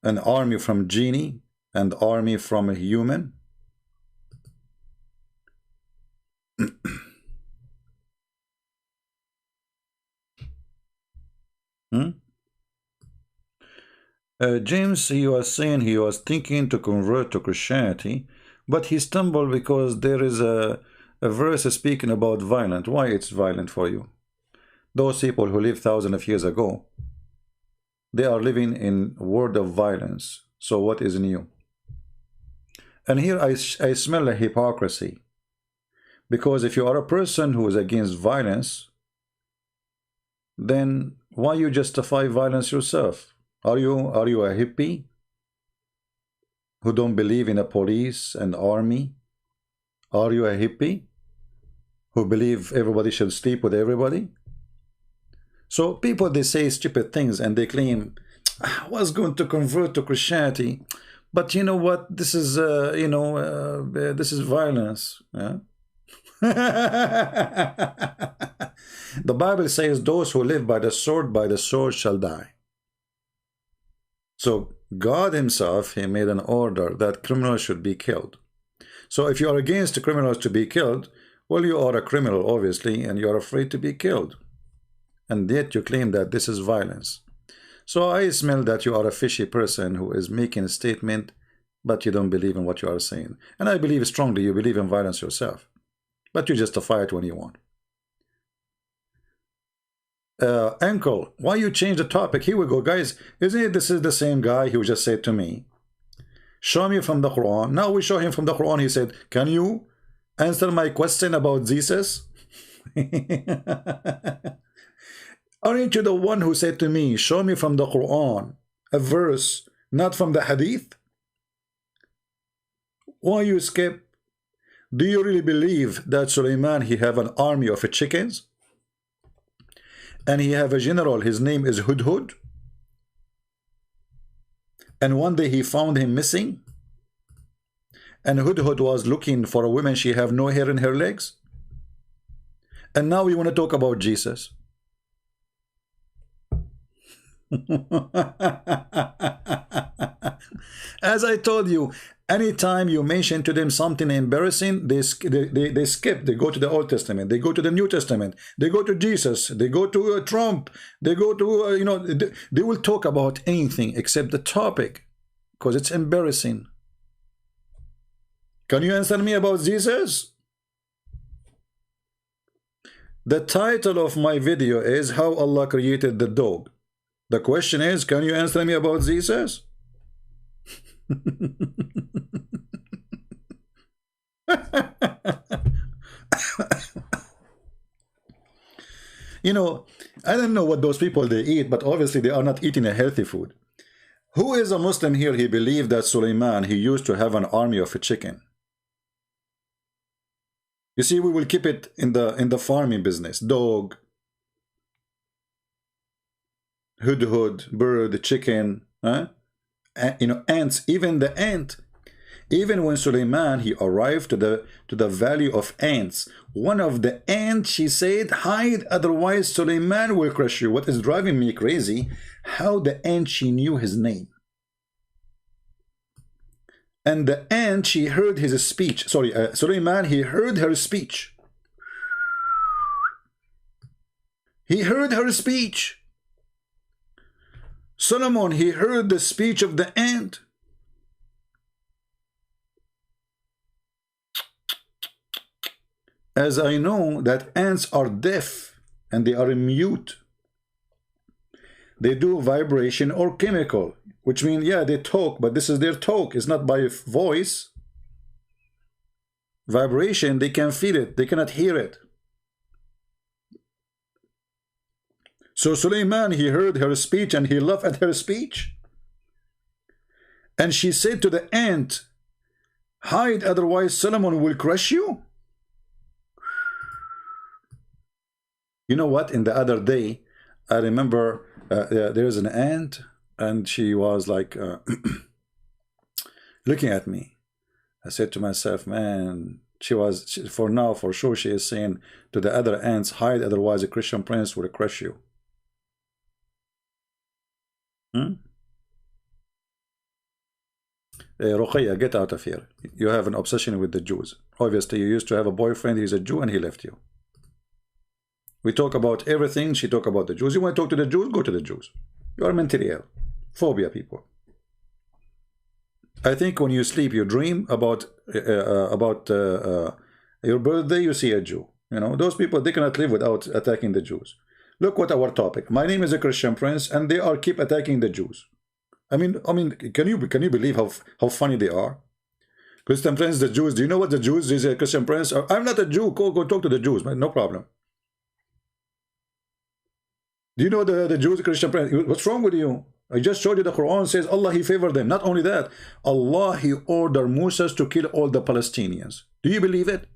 an army from genie, and army from a human? James, he was saying he was thinking to convert to Christianity, but he stumbled because there is a verse speaking about violent. Why it's violent for you? Those people who lived thousands of years ago, they are living in a world of violence. So what is new? And here I smell a hypocrisy. Because if you are a person who is against violence, then why you justify violence yourself? Are you a hippie who don't believe in a police and army? Are you a hippie who believe everybody should sleep with everybody? So people, they say stupid things and they claim, I was going to convert to Christianity, but you know what? This is, this is violence. Yeah? The Bible says those who live by the sword shall die. So God himself, he made an order that criminals should be killed. So if you are against criminals to be killed, well, you are a criminal, obviously, and you are afraid to be killed. And yet you claim that this is violence. So I smell that you are a fishy person who is making a statement, but you don't believe in what you are saying. And I believe strongly you believe in violence yourself, but you justify it when you want. Uncle, why you change the topic? Here we go, guys. Isn't it this is the same guy who just said to me, show me from the Quran? Now we show him from the Quran. He said, can you answer my question about Jesus? Aren't you the one who said to me, show me from the Quran a verse, not from the Hadith? Why you skip? Do you really believe that Suleiman, he have an army of chickens? And he have a general, his name is Hudhud? And one day he found him missing? And Hudhud was looking for a woman, she have no hair in her legs? And now we want to talk about Jesus. As I told you, anytime you mention to them something embarrassing, they skip. They go to the Old Testament, they go to the New Testament, they go to Jesus, they go to Trump, they go to, you know, they will talk about anything except the topic because it's embarrassing. Can you answer me about Jesus? The title of my video is How Allah Created the Dog. The question is, can you answer me about Jesus? You know, I don't know what those people they eat, but obviously they are not eating a healthy food. Who is a Muslim here? He believed that Suleiman, he used to have an army of a chicken. You see, we will keep it in the farming business. Dog, hudhud, bird, chicken, you know, ants. Even the ant. Even when Suleiman he arrived to the valley of ants, one of the ants, she said, hide, otherwise Suleiman will crush you. What is driving me crazy? How the ant she knew his name. And the ant, she heard his speech. Sorry, Suleiman, he heard her speech. He heard her speech. Solomon, he heard the speech of the ant. As I know that ants are deaf and they are mute. They do vibration or chemical, which means, yeah, they talk, but this is their talk. It's not by voice. Vibration, they can feel it. They cannot hear it. So Suleiman, he heard her speech and he laughed at her speech. And she said to the ant, hide, otherwise Solomon will crush you. You know what? In the other day, I remember there's an ant and she was like looking at me. I said to myself, man, for now, for sure, she is saying to the other ants, hide, otherwise a Christian prince will crush you. Ruqayya, get out of here. You have an obsession with the Jews. Obviously, you used to have a boyfriend, he's a Jew, and he left you. We talk about everything, she talk about the Jews. You want to talk to the Jews? Go to the Jews. You are mentally ill. Phobia people. I think when you sleep, you dream about your birthday, you see a Jew. You know, those people, they cannot live without attacking the Jews. Look what our topic. My name is a Christian prince, and they are keep attacking the Jews. I mean, can you believe how funny they are? Christian prince, the Jews. Do you know what the Jews is? A Christian prince. I'm not a Jew. Go talk to the Jews, man. No problem. Do you know the Jews, Christian prince? What's wrong with you? I just showed you the Quran says Allah, he favored them. Not only that, Allah, he ordered Moses to kill all the Palestinians. Do you believe it?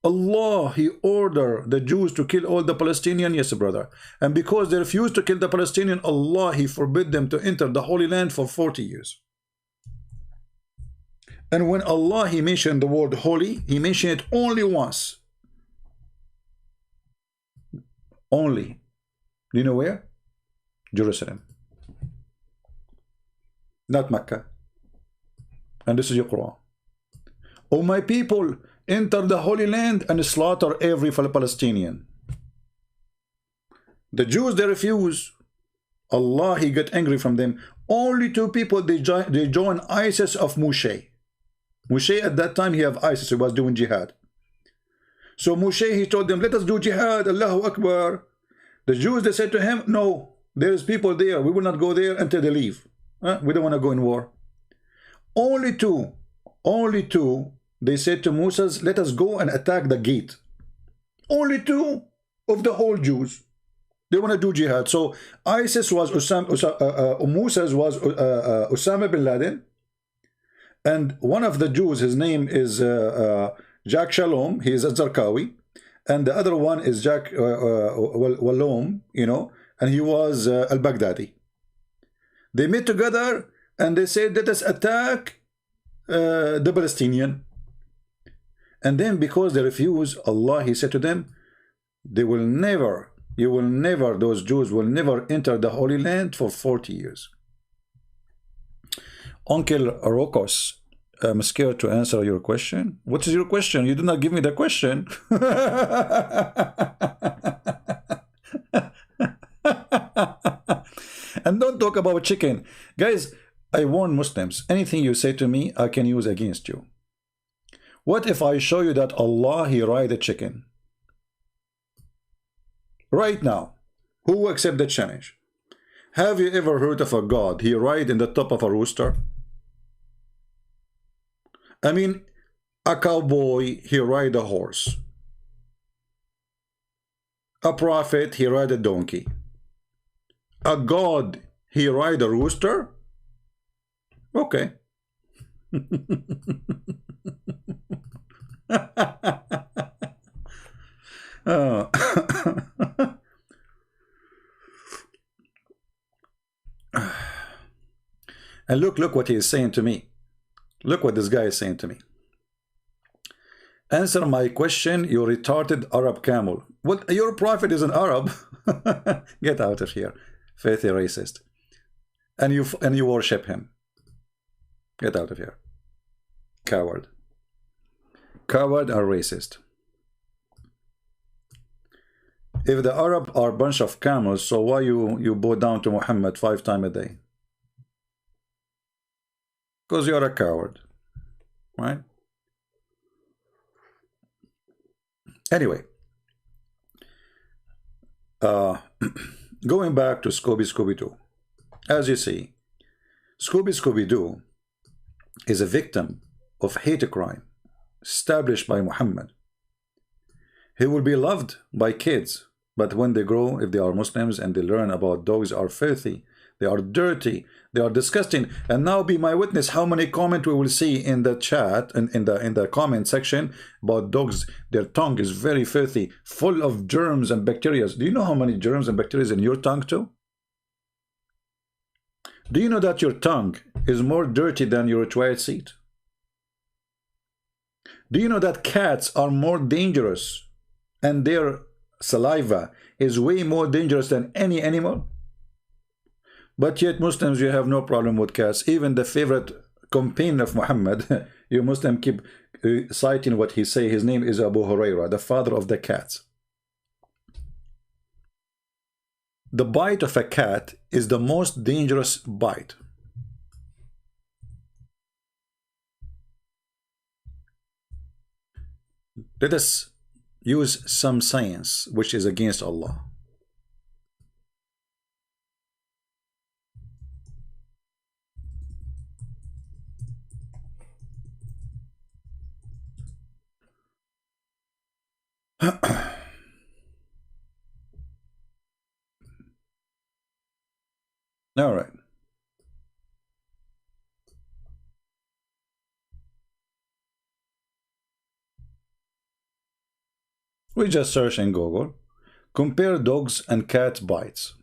Allah, he ordered the Jews to kill all the Palestinians. Yes, brother. And because they refused to kill the Palestinians, Allah, he forbid them to enter the Holy Land for 40 years. And when Allah, he mentioned the word holy, he mentioned it only once. Only. Do you know where? Jerusalem. Not Mecca. And this is your Quran. "O my people, enter the Holy Land and slaughter every Palestinian." The Jews, they refuse. Allah, he got angry from them. Only two people, they join ISIS of Moshe. Moshe at that time, he have ISIS, he was doing jihad. So Moshe, he told them, let us do jihad, Allahu Akbar. The Jews, they said to him, no, there's people there, we will not go there until they leave. We don't want to go in war. Only two, they said to Moses, let us go and attack the gate. Only two of the whole Jews. They want to do jihad. So ISIS was Moses was Osama bin Laden, and one of the Jews, his name is Jack Shalom. He is a Zarqawi, and the other one is Jack Walom, you know, and he was al-Baghdadi. They met together and they said, let us attack the Palestinian. And then because they refuse, Allah, he said to them, they will never, you will never, those Jews will never enter the Holy Land for 40 years. Uncle Rokos, I'm scared to answer your question. What is your question? You do not give me the question. And don't talk about chicken. Guys, I warn Muslims, anything you say to me, I can use against you. What if I show you that Allah, he ride a chicken? Right now, who will accept the challenge? Have you ever heard of a God, he ride in the top of a rooster? I mean, a cowboy, he ride a horse. A prophet, he ride a donkey. A God, he ride a rooster? Okay. And look what he is saying to me. Look what this guy is saying to me. Answer my question, you retarded Arab camel. Well, your prophet is an Arab. Get out of here, filthy racist. And you worship him. Get out of here. Coward. Coward or racist. If the Arab are a bunch of camels, so why you bow down to Muhammad 5 times a day? Because you're a coward, right? Anyway, going back to Scooby-Doo. As you see, Scooby-Doo is a victim of hate crime established by Muhammad. He will be loved by kids, but when they grow, if they are Muslims and they learn about dogs are filthy, they are dirty, they are disgusting. And now be my witness how many comments we will see in the chat and in the comment section about dogs. Their tongue is very filthy, full of germs and bacteria. Do you know how many germs and bacteria in your tongue too? Do you know that your tongue is more dirty than your toilet seat? Do you know that cats are more dangerous and their saliva is way more dangerous than any animal? But yet Muslims, you have no problem with cats. Even the favorite companion of Muhammad, you Muslim keep citing what he say. His name is Abu Huraira, the father of the cats. The bite of a cat is the most dangerous bite. Let us use some science which is against Allah. All right. We just search in Google. Compare dogs and cat bites.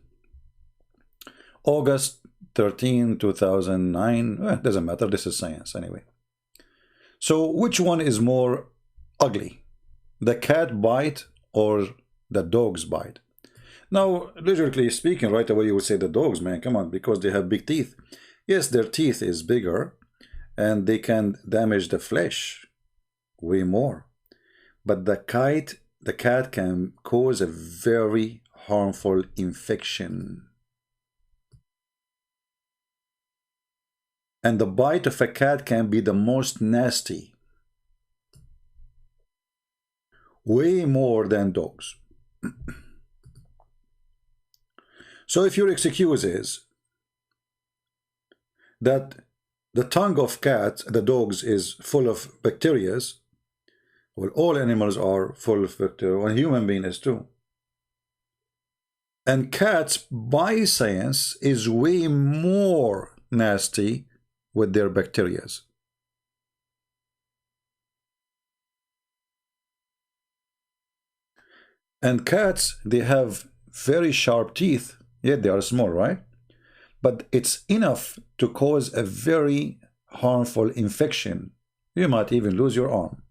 August 13, 2009. Doesn't matter. This is science anyway. So which one is more ugly? The cat bite or the dog's bite? Now, logically speaking, right away you would say the dogs, man, come on, because they have big teeth. Yes, their teeth is bigger and they can damage the flesh. way more. But the cat can cause a very harmful infection. And the bite of a cat can be the most nasty. Way more than dogs. So if your excuse is that the tongue of cats, the dogs, is full of bacteria, well, all animals are full of bacteria, and human being is too. And cats, by science, is way more nasty with their bacteria. And cats, they have very sharp teeth, yet they are small, right? But it's enough to cause a very harmful infection. You might even lose your arm.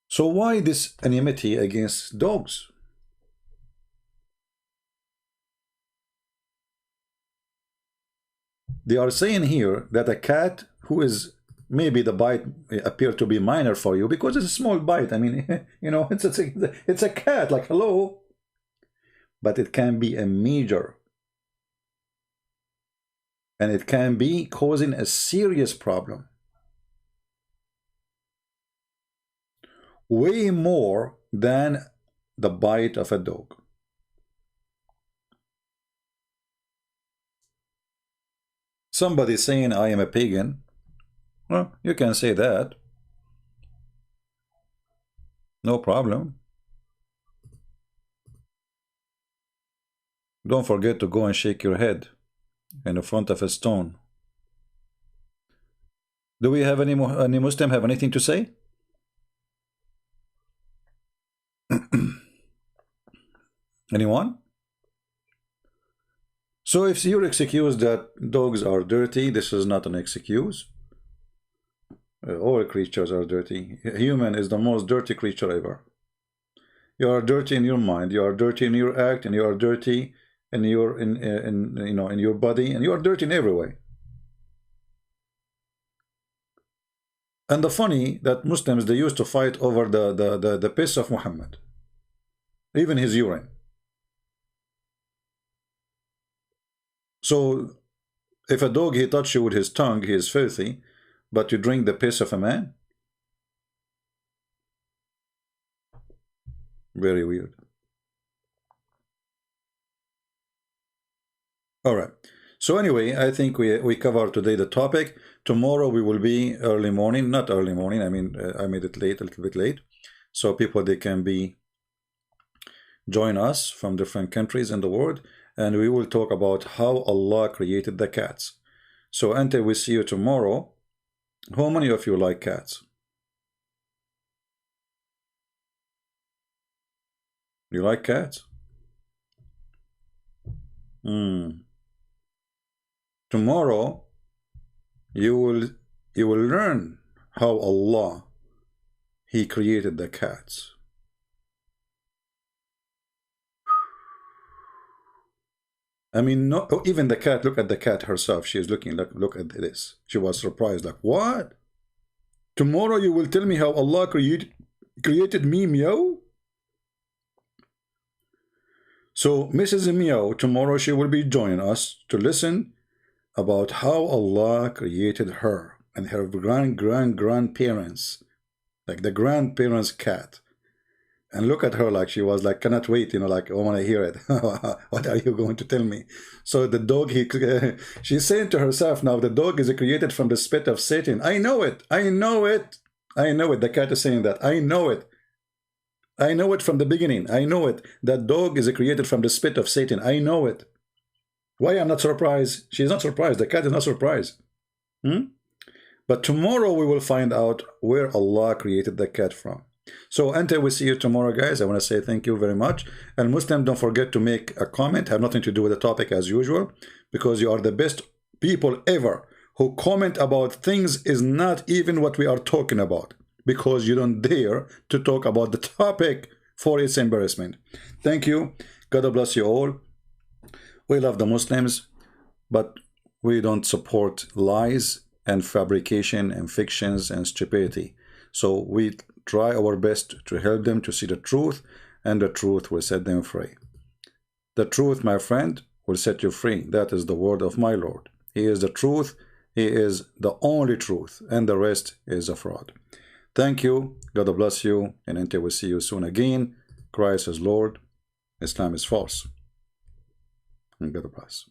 So why this enmity against dogs? They are saying here that a cat who is, maybe the bite appear to be minor for you because it's a small bite. I mean, you know, it's a cat, like, hello. But it can be a major. And it can be causing a serious problem. Way more than the bite of a dog. Somebody saying I am a pagan. Well, you can say that. No problem. Don't forget to go and shake your head in the front of a stone. Do we have any Muslim have anything to say? Anyone? So if you're excuse that dogs are dirty, this is not an excuse. All creatures are dirty. Human is the most dirty creature ever. You are dirty in your mind, you are dirty in your act, and you are dirty in your in your body, and you are dirty in every way. And the funny that Muslims, they used to fight over the piss of Muhammad, even his urine. So if a dog, he touch you with his tongue, he is filthy, but you drink the piss of a man? Very weird. All right. So anyway, I think we covered today the topic. Tomorrow we will be early morning, not early morning. I mean, I made it late, a little bit late, so people, they can be join us from different countries in the world, and we will talk about how Allah created the cats. So until we see you tomorrow, how many of you like cats? You like cats? Tomorrow you will learn how Allah, He created the cats. I mean, no, even the cat, look at the cat herself. She is looking, look at this. She was surprised, like, what? Tomorrow you will tell me how Allah created me, Meow? So Mrs. Meow, tomorrow she will be joining us to listen about how Allah created her and her grandparents, like the grandparents' cat. And look at her, like she was like, cannot wait, you know, like, I want to hear it. What are you going to tell me? So the dog, she's saying to herself now, the dog is created from the spit of Satan. I know it. I know it. I know it. The cat is saying that. I know it. I know it from the beginning. I know it. That dog is created from the spit of Satan. I know it. Why I'm not surprised? She's not surprised. The cat is not surprised. But tomorrow we will find out where Allah created the cat from. So until we see you tomorrow, guys, I want to say thank you very much. And Muslim, don't forget to make a comment. Have nothing to do with the topic as usual, because you are the best people ever who comment about things is not even what we are talking about, because you don't dare to talk about the topic for its embarrassment. Thank you. God bless you all. We love the Muslims, but We don't support lies and fabrication and fictions and stupidity. So we try our best to help them to see the truth, and the truth will set them free. The truth, my friend, will set you free. That is the word of my Lord. He is the truth. He is the only truth, and the rest is a fraud. Thank you. God bless you, and until we see you soon again, Christ is Lord, Islam is false. And God bless.